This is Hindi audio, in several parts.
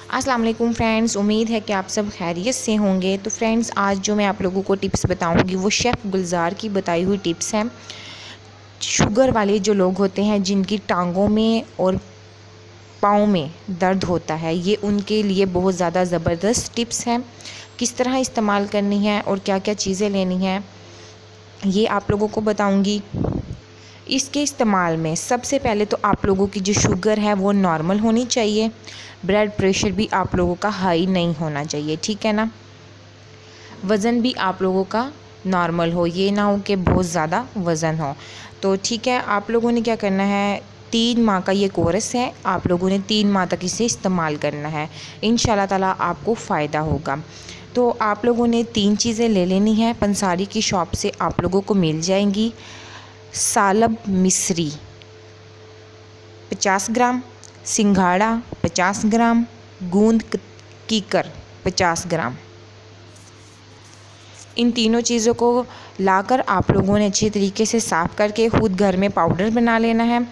अस्सलाम वालेकुम फ्रेंड्स, उम्मीद है कि आप सब खैरियत से होंगे। तो फ्रेंड्स, आज जो मैं आप लोगों को टिप्स बताऊंगी वो शेफ़ गुलजार की बताई हुई टिप्स हैं। शुगर वाले जो लोग होते हैं जिनकी टांगों में और पाँव में दर्द होता है, ये उनके लिए बहुत ज़्यादा ज़बरदस्त टिप्स हैं। किस तरह इस्तेमाल करनी है और क्या क्या चीज़ें लेनी हैं ये आप लोगों को बताऊंगी। इसके इस्तेमाल में सबसे पहले तो आप लोगों की जो शुगर है वो नॉर्मल होनी चाहिए। ब्लड प्रेशर भी आप लोगों का हाई नहीं होना चाहिए, ठीक है ना। वज़न भी आप लोगों का नॉर्मल हो, ये ना हो कि बहुत ज़्यादा वज़न हो। तो ठीक है, आप लोगों ने क्या करना है, 3 माह का ये कोर्स है, आप लोगों ने 3 माह तक इसे इस्तेमाल करना है। इंशाल्लाह ताला आपको फ़ायदा होगा। तो आप लोगों ने 3 चीज़ें ले लेनी है, पंसारी की शॉप से आप लोगों को मिल जाएंगी। सालब मिश्री 50 ग्राम, सिंघाड़ा 50 ग्राम, गूंद कीकर 50 ग्राम। इन तीनों चीज़ों को लाकर आप लोगों ने अच्छे तरीके से साफ़ करके खुद घर में पाउडर बना लेना है।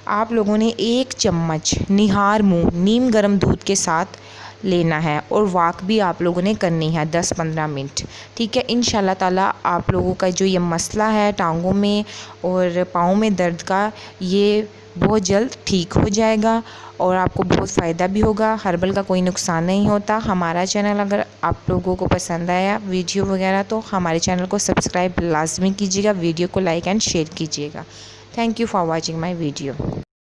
आप लोगों ने 1 चम्मच निहार मुँह नीम गर्म दूध के साथ लेना है और वॉक भी आप लोगों ने करनी है 10-15 मिनट, ठीक है। इंशाल्लाह ताला आप लोगों का जो ये मसला है टांगों में और पाँव में दर्द का, ये बहुत जल्द ठीक हो जाएगा और आपको बहुत फ़ायदा भी होगा। हर्बल का कोई नुकसान नहीं होता। हमारा चैनल अगर आप लोगों को पसंद आया वीडियो वगैरह तो हमारे चैनल को सब्सक्राइब लाजमी कीजिएगा, वीडियो को लाइक एंड शेयर कीजिएगा। Thank you for watching my video.